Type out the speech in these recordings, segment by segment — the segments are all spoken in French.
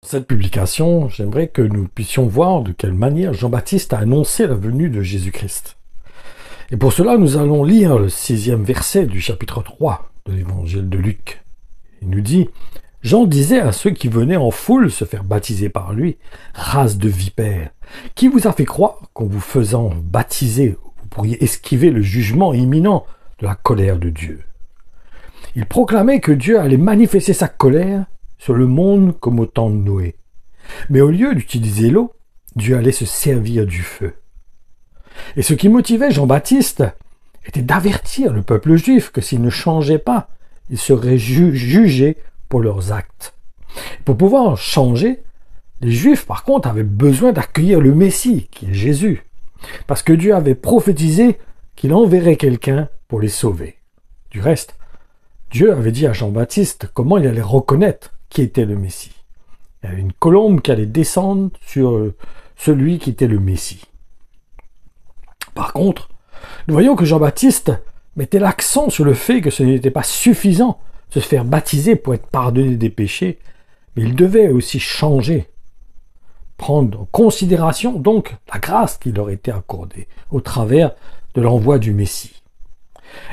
Cette publication, j'aimerais que nous puissions voir de quelle manière Jean-Baptiste a annoncé la venue de Jésus-Christ. Et pour cela, nous allons lire le 6e verset du chapitre 3 de l'évangile de Luc. Il nous dit « Jean disait à ceux qui venaient en foule se faire baptiser par lui, « Race de vipères, qui vous a fait croire qu'en vous faisant baptiser, vous pourriez esquiver le jugement imminent de la colère de Dieu ?» Il proclamait que Dieu allait manifester sa colère sur le monde comme au temps de Noé. Mais au lieu d'utiliser l'eau, Dieu allait se servir du feu. Et ce qui motivait Jean-Baptiste était d'avertir le peuple juif que s'ils ne changeaient pas, ils seraient jugés pour leurs actes. Pour pouvoir changer, les Juifs, par contre, avaient besoin d'accueillir le Messie, qui est Jésus, parce que Dieu avait prophétisé qu'il enverrait quelqu'un pour les sauver. Du reste, Dieu avait dit à Jean-Baptiste comment il allait reconnaître qui était le Messie. Il y avait une colombe qui allait descendre sur celui qui était le Messie. Par contre, nous voyons que Jean-Baptiste mettait l'accent sur le fait que ce n'était pas suffisant de se faire baptiser pour être pardonné des péchés, mais il devait aussi changer, prendre en considération donc la grâce qui leur était accordée au travers de l'envoi du Messie.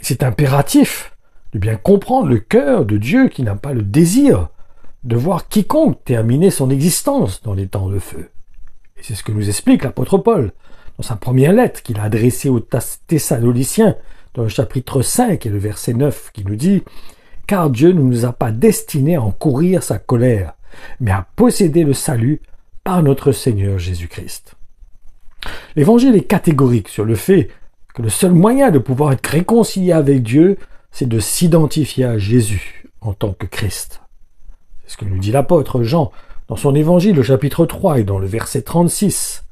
Et c'est impératif de bien comprendre le cœur de Dieu qui n'a pas le désir de voir quiconque terminer son existence dans les temps de feu. Et c'est ce que nous explique l'apôtre Paul dans sa première lettre qu'il a adressée aux Thessaloniciens dans le chapitre 5 et le verset 9 qui nous dit « Car Dieu ne nous a pas destinés à encourir sa colère, mais à posséder le salut par notre Seigneur Jésus-Christ. » L'Évangile est catégorique sur le fait que le seul moyen de pouvoir être réconcilié avec Dieu, c'est de s'identifier à Jésus en tant que Christ. C'est ce que nous dit l'apôtre Jean dans son évangile au chapitre 3 et dans le verset 36.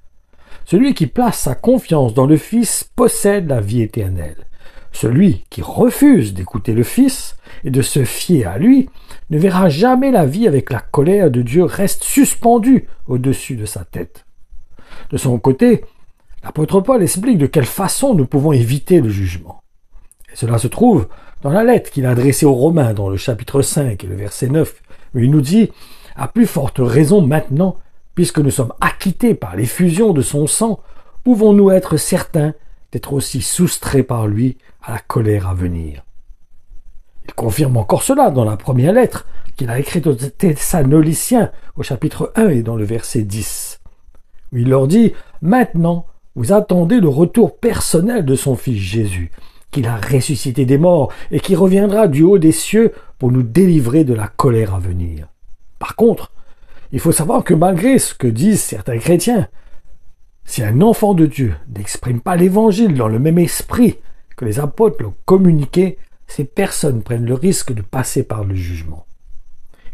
Celui qui place sa confiance dans le Fils possède la vie éternelle. Celui qui refuse d'écouter le Fils et de se fier à lui ne verra jamais la vie avec la colère de Dieu reste suspendue au-dessus de sa tête. De son côté, l'apôtre Paul explique de quelle façon nous pouvons éviter le jugement. Et cela se trouve dans la lettre qu'il a adressée aux Romains dans le chapitre 5 et le verset 9, où il nous dit « À plus forte raison maintenant, puisque nous sommes acquittés par l'effusion de son sang, pouvons-nous être certains d'être aussi soustraits par lui à la colère à venir. » Il confirme encore cela dans la première lettre qu'il a écrite aux Thessaloniciens au chapitre 1 et dans le verset 10, où il leur dit « Maintenant, vous attendez le retour personnel de son Fils Jésus, qu'il a ressuscité des morts et qui reviendra du haut des cieux pour nous délivrer de la colère à venir. » Par contre, il faut savoir que malgré ce que disent certains chrétiens, si un enfant de Dieu n'exprime pas l'évangile dans le même esprit que les apôtres l'ont communiqué, ces personnes prennent le risque de passer par le jugement.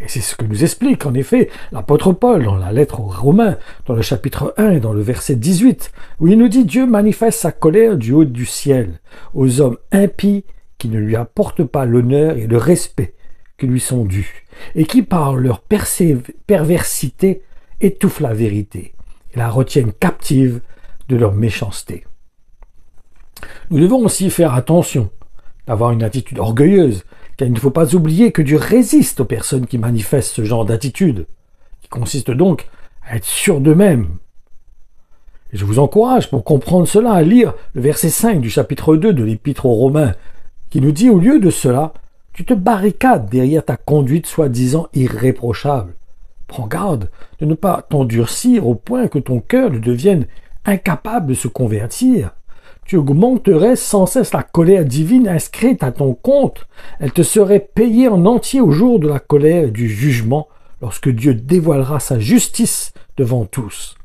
Et c'est ce que nous explique en effet l'apôtre Paul dans la lettre aux Romains, dans le chapitre 1 et dans le verset 18, où il nous dit « Dieu manifeste sa colère du haut du ciel aux hommes impies qui ne lui apportent pas l'honneur et le respect qui lui sont dus, et qui par leur perversité étouffent la vérité et la retiennent captive de leur méchanceté. » Nous devons aussi faire attention d'avoir une attitude orgueilleuse, car il ne faut pas oublier que Dieu résiste aux personnes qui manifestent ce genre d'attitude, qui consiste donc à être sûr d'eux-mêmes. Et je vous encourage, pour comprendre cela, à lire le verset 5 du chapitre 2 de l'Épître aux Romains, qui nous dit « Au lieu de cela, tu te barricades derrière ta conduite soi-disant irréprochable. Prends garde de ne pas t'endurcir au point que ton cœur ne devienne incapable de se convertir. Tu augmenterais sans cesse la colère divine inscrite à ton compte. Elle te serait payée en entier au jour de la colère et du jugement, lorsque Dieu dévoilera sa justice devant tous. »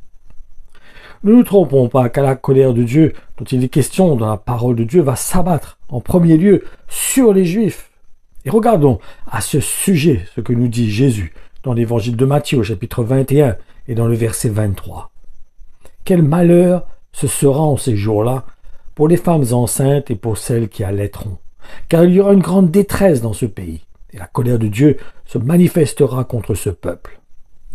Ne nous trompons pas qu'à la colère de Dieu, dont il est question dans la parole de Dieu, va s'abattre en premier lieu sur les Juifs. Et regardons à ce sujet ce que nous dit Jésus dans l'évangile de Matthieu au chapitre 21 et dans le verset 23. « Quel malheur ce sera en ces jours-là pour les femmes enceintes et pour celles qui allaiteront, car il y aura une grande détresse dans ce pays, et la colère de Dieu se manifestera contre ce peuple. »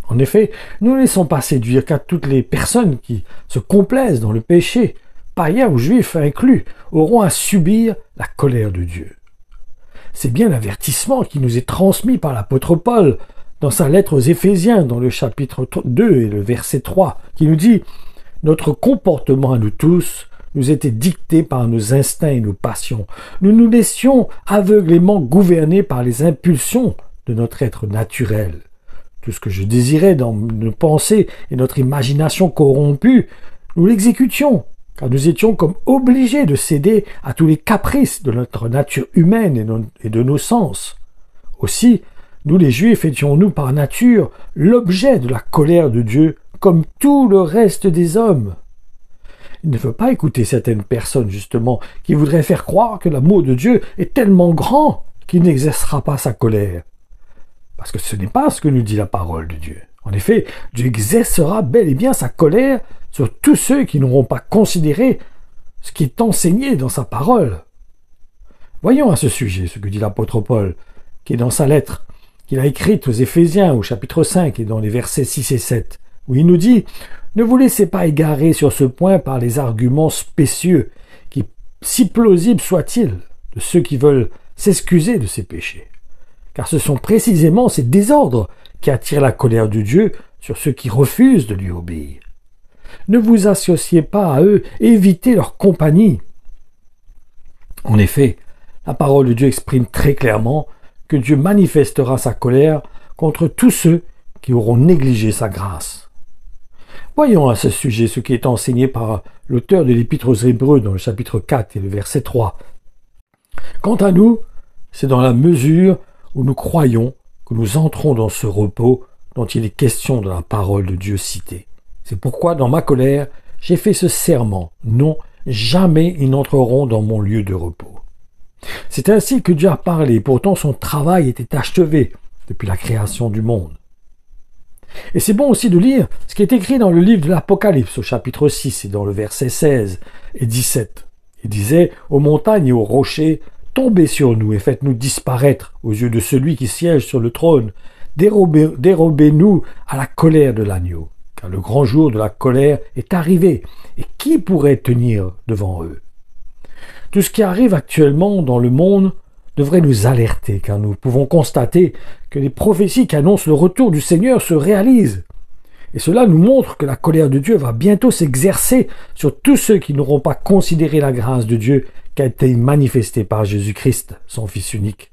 En effet, nous ne laissons pas séduire car toutes les personnes qui se complaisent dans le péché, païens ou juifs inclus, auront à subir la colère de Dieu. C'est bien l'avertissement qui nous est transmis par l'apôtre Paul dans sa lettre aux Éphésiens, dans le chapitre 2 et le verset 3, qui nous dit « Notre comportement à nous tous nous était dicté par nos instincts et nos passions. Nous nous laissions aveuglément gouverner par les impulsions de notre être naturel. Tout ce que je désirais dans nos pensées et notre imagination corrompue, nous l'exécutions, car nous étions comme obligés de céder à tous les caprices de notre nature humaine et de nos sens. Aussi, nous les Juifs étions-nous par nature l'objet de la colère de Dieu, comme tout le reste des hommes. » Il ne veut pas écouter certaines personnes, justement, qui voudraient faire croire que l'amour de Dieu est tellement grand qu'il n'exercera pas sa colère. Parce que ce n'est pas ce que nous dit la parole de Dieu. En effet, Dieu exercera bel et bien sa colère sur tous ceux qui n'auront pas considéré ce qui est enseigné dans sa parole. Voyons à ce sujet ce que dit l'apôtre Paul, qui est dans sa lettre, qu'il a écrite aux Éphésiens au chapitre 5 et dans les versets 6 et 7, où il nous dit « Ne vous laissez pas égarer sur ce point par les arguments spécieux, qui, si plausibles soient-ils, de ceux qui veulent s'excuser de ces péchés. Car ce sont précisément ces désordres qui attirent la colère de Dieu sur ceux qui refusent de lui obéir. Ne vous associez pas à eux, évitez leur compagnie. » En effet, la parole de Dieu exprime très clairement que Dieu manifestera sa colère contre tous ceux qui auront négligé sa grâce. Voyons à ce sujet ce qui est enseigné par l'auteur de l'Épître aux Hébreux dans le chapitre 4 et le verset 3. Quant à nous, c'est dans la mesure où nous croyons que nous entrons dans ce repos dont il est question dans la parole de Dieu citée. C'est pourquoi, dans ma colère, j'ai fait ce serment. Non, jamais ils n'entreront dans mon lieu de repos. C'est ainsi que Dieu a parlé, pourtant son travail était achevé depuis la création du monde. Et c'est bon aussi de lire ce qui est écrit dans le livre de l'Apocalypse, au chapitre 6 et dans le verset 16 et 17. Il disait « Aux montagnes et aux rochers, tombez sur nous et faites-nous disparaître aux yeux de celui qui siège sur le trône. Dérobez-nous à la colère de l'agneau, car le grand jour de la colère est arrivé. Et qui pourrait tenir devant eux ?» Tout ce qui arrive actuellement dans le monde devrait nous alerter, car nous pouvons constater que les prophéties qui annoncent le retour du Seigneur se réalisent. Et cela nous montre que la colère de Dieu va bientôt s'exercer sur tous ceux qui n'auront pas considéré la grâce de Dieu qui a été manifestée par Jésus-Christ, son Fils unique.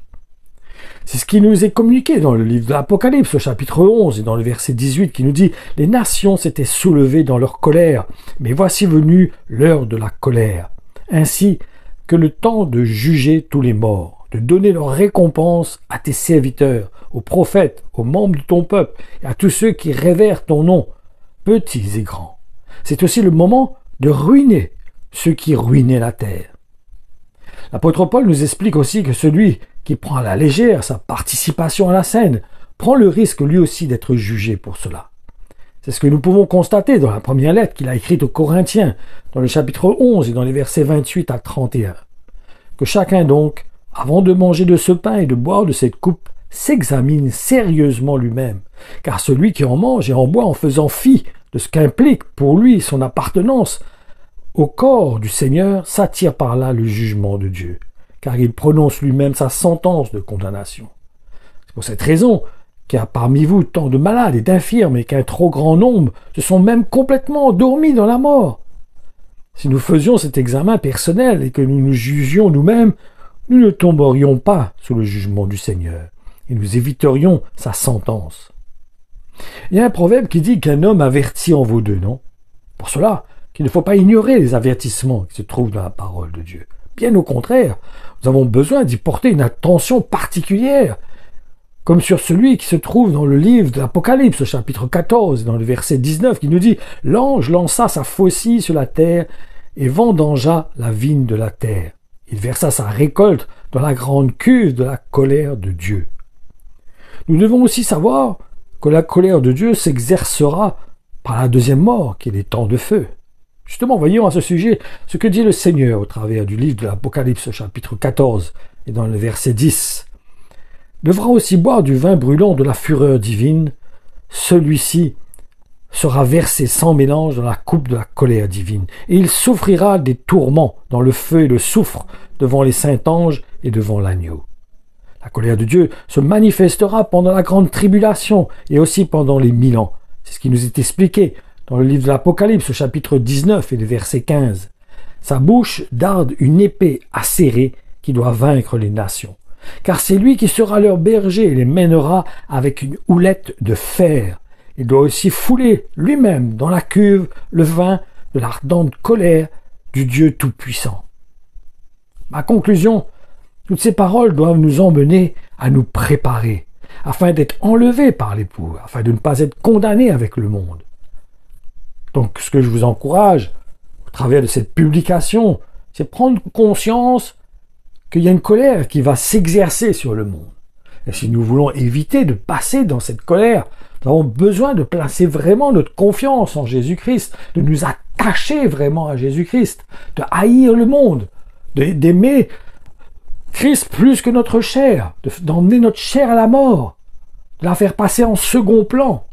C'est ce qui nous est communiqué dans le livre de l'Apocalypse, au chapitre 11, et dans le verset 18, qui nous dit « Les nations s'étaient soulevées dans leur colère, mais voici venue l'heure de la colère. Ainsi que le temps de juger tous les morts, de donner leur récompense à tes serviteurs, aux prophètes, aux membres de ton peuple, et à tous ceux qui révèrent ton nom, petits et grands. C'est aussi le moment de ruiner ceux qui ruinaient la terre. » L'apôtre Paul nous explique aussi que celui qui prend à la légère sa participation à la scène prend le risque lui aussi d'être jugé pour cela. C'est ce que nous pouvons constater dans la première lettre qu'il a écrite aux Corinthiens, dans le chapitre 11 et dans les versets 28 à 31. Que chacun donc, avant de manger de ce pain et de boire de cette coupe, s'examine sérieusement lui-même, car celui qui en mange et en boit en faisant fi de ce qu'implique pour lui son appartenance au corps du Seigneur s'attire par là le jugement de Dieu, car il prononce lui-même sa sentence de condamnation. C'est pour cette raison qu'il y a parmi vous tant de malades et d'infirmes et qu'un trop grand nombre se sont même complètement endormis dans la mort. Si nous faisions cet examen personnel et que nous nous jugions nous-mêmes, nous ne tomberions pas sous le jugement du Seigneur et nous éviterions sa sentence. Il y a un proverbe qui dit qu'un homme averti en vaut deux, non? Pour cela, qu'il ne faut pas ignorer les avertissements qui se trouvent dans la parole de Dieu. Bien au contraire, nous avons besoin d'y porter une attention particulière, comme sur celui qui se trouve dans le livre de l'Apocalypse, chapitre 14, dans le verset 19, qui nous dit « L'ange lança sa faucille sur la terre et vendangea la vigne de la terre. Il versa sa récolte dans la grande cuve de la colère de Dieu. » Nous devons aussi savoir que la colère de Dieu s'exercera par la deuxième mort, qui est les temps de feu. Justement, voyons à ce sujet ce que dit le Seigneur au travers du livre de l'Apocalypse, chapitre 14, et dans le verset 10. Devra aussi boire du vin brûlant de la fureur divine, celui-ci sera versé sans mélange dans la coupe de la colère divine, et il souffrira des tourments dans le feu et le soufre devant les saints anges et devant l'agneau. La La colère de Dieu se manifestera pendant la grande tribulation et aussi pendant les 1000 ans. C'est ce qui nous est expliqué dans le livre de l'Apocalypse, au chapitre 19 et le verset 15. Sa bouche darde une épée acérée qui doit vaincre les nations. Car c'est lui qui sera leur berger et les mènera avec une houlette de fer. Il doit aussi fouler lui-même dans la cuve le vin de l'ardente colère du Dieu Tout-Puissant. Ma conclusion, toutes ces paroles doivent nous emmener à nous préparer, afin d'être enlevés par l'époux, afin de ne pas être condamnés avec le monde. Donc ce que je vous encourage, au travers de cette publication, c'est prendre conscience qu'il y a une colère qui va s'exercer sur le monde. Et si nous voulons éviter de passer dans cette colère, nous avons besoin de placer vraiment notre confiance en Jésus-Christ, de nous attacher vraiment à Jésus-Christ, de haïr le monde, d'aimer Christ plus que notre chair, d'emmener notre chair à la mort, de la faire passer en second plan.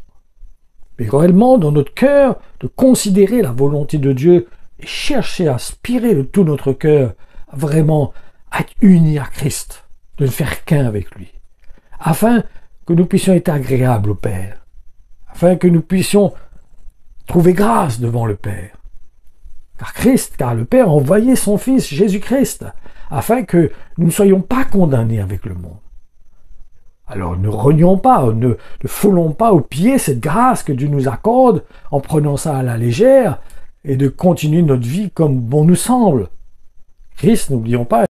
Mais réellement, dans notre cœur, de considérer la volonté de Dieu et chercher à aspirer de tout notre cœur, vraiment à être unis à Christ, de ne faire qu'un avec lui, afin que nous puissions être agréables au Père, afin que nous puissions trouver grâce devant le Père. Car le Père a envoyé son Fils Jésus-Christ, afin que nous ne soyons pas condamnés avec le monde. Alors ne renions pas, ne foulons pas au pied cette grâce que Dieu nous accorde en prenant ça à la légère et de continuer notre vie comme bon nous semble. Christ, n'oublions pas,